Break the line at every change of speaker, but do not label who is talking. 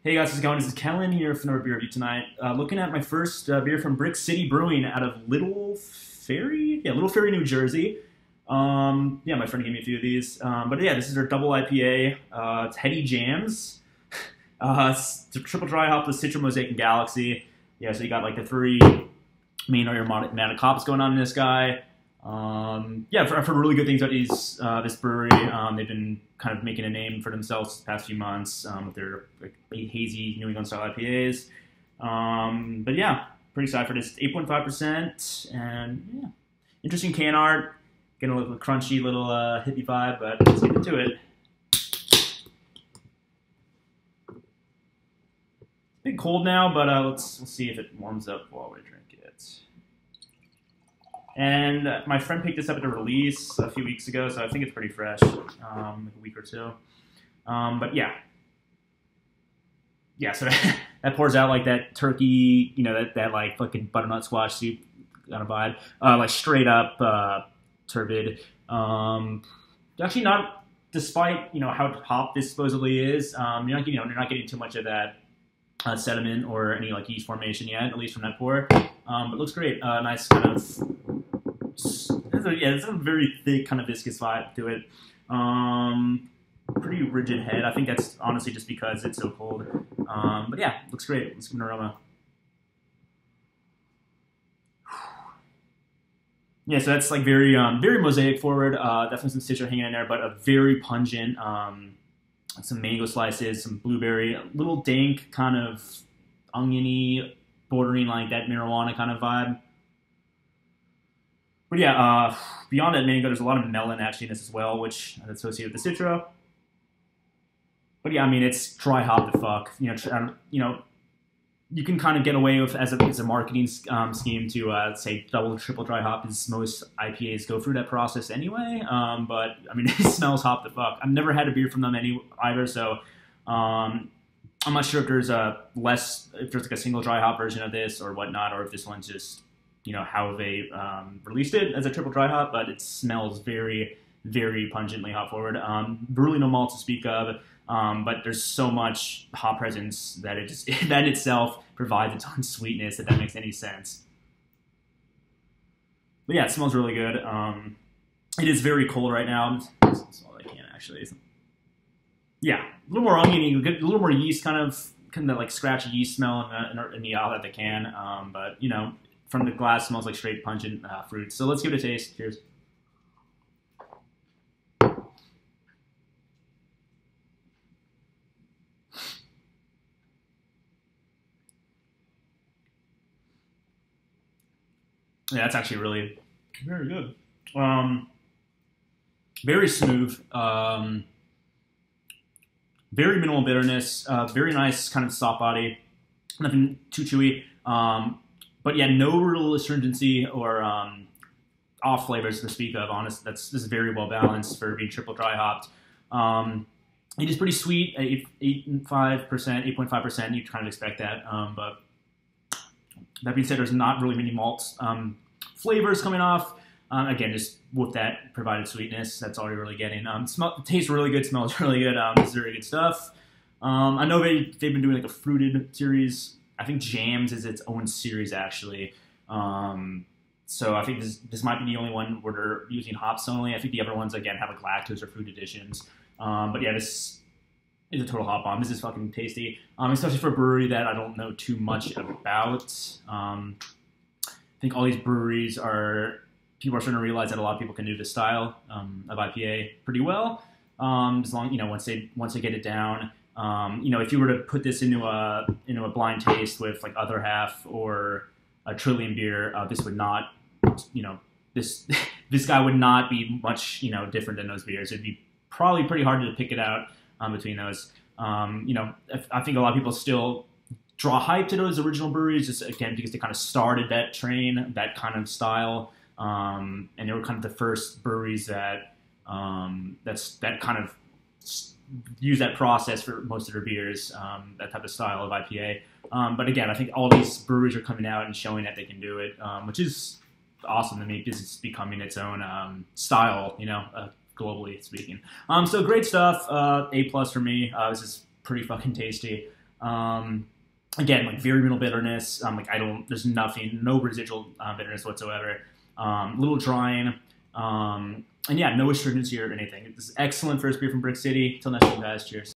Hey guys, how's it going? This is Kellen here for another beer review tonight. Looking at my first beer from Brix Brewing out of Little Ferry? Yeah, Little Ferry, New Jersey. Yeah, my friend gave me a few of these. But yeah, this is their double IPA. It's Heady Jams. It's a triple dry hop with Citra, Mosaic, and Galaxy. Yeah, so you got like the three main aromatic hops going on in this guy. Yeah, I've heard really good things about this brewery. They've been kind of making a name for themselves the past few months with their like, hazy New England style IPAs. But yeah, pretty excited for this. 8.5%, and yeah, interesting can art. Getting a little crunchy, little hippie vibe, but let's get into it. It's a bit cold now, but we'll see if it warms up while we drink it. And my friend picked this up at the release a few weeks ago, so I think it's pretty fresh, like a week or two. But yeah. Yeah, so that pours out like that turkey, you know, that like fucking butternut squash soup kind of vibe. Like straight up turbid. Actually not, despite, you know, how hot this supposedly is, you're not getting too much of that sediment or any like yeast formation yet, at least from that pour. But it looks great. Nice kind of, it's a very thick kind of viscous vibe to it. Pretty rigid head. I think that's honestly just because it's so cold. But yeah, looks great. Let's give it an aroma. Yeah, so that's like very very mosaic forward. Definitely some citra hanging in there, but a very pungent. Some mango slices, some blueberry, a little dank, kind of oniony, bordering like that marijuana kind of vibe. But yeah, beyond that mango, there's a lot of melon actually in this as well, which is associated with the citra. But yeah, I mean, it's dry hop the fuck. You know, you can kind of get away with as a marketing scheme to say double or triple dry hop, as most IPAs go through that process anyway. But I mean, it smells hop the fuck. I've never had a beer from them either, so I'm not sure if there's if there's like a single dry hop version of this or whatnot, or if this one's just, you know, how they released it as a triple dry hop. But it smells very, very pungently hop forward. Really no malt to speak of. But there's so much hop presence that it just that itself provides its own sweetness, if that makes any sense. But yeah, it smells really good. It is very cold right now. That's all I can actually. Yeah, a little more oniony, a little more yeast, kind of like scratchy yeast smell in the outlet of the can. But you know, from the glass, smells like straight pungent fruit. So let's give it a taste. Cheers. Yeah, that's actually really very good. Very smooth. Very minimal bitterness. Very nice kind of soft body. Nothing too chewy. But yeah, no real astringency or off flavors to speak of. Honest, this is very well balanced for being triple dry hopped. It is pretty sweet. 8.5%, 8.5%. You kind of expect that, but that being said, there's not really many malt flavors coming off. Again, just with that provided sweetness, that's all you're really getting. Tastes really good, smells really good. It's very good stuff. I know they've been doing like a fruited series. I think Jams is its own series actually. So I think this might be the only one where they're using hops only. I think the other ones again have like lactose or fruit additions. But yeah, this is a total hop bomb. This is fucking tasty, especially for a brewery that I don't know too much about. I think all these breweries people are starting to realize that a lot of people can do this style of IPA pretty well, as long, you know, once they get it down. You know, if you were to put this into a blind taste with like Other Half or a Trillium beer, this would not, you know, this guy would not be much, you know, different than those beers. It'd be probably pretty hard to pick it out between those. You know, I think a lot of people still draw hype to those original breweries, just again because they kind of started that train, that kind of style, and they were kind of the first breweries that that kind of use that process for most of their beers, that type of style of IPA. But again, I think all these breweries are coming out and showing that they can do it, which is awesome to me because it's becoming its own style, you know, globally speaking. So great stuff. A+ for me. This is pretty fucking tasty. Again, like very minimal bitterness. Like there's nothing, no residual bitterness whatsoever. Little drying. And yeah, no astringency or anything. This is excellent first beer from Brix City. Till next time, guys. Cheers.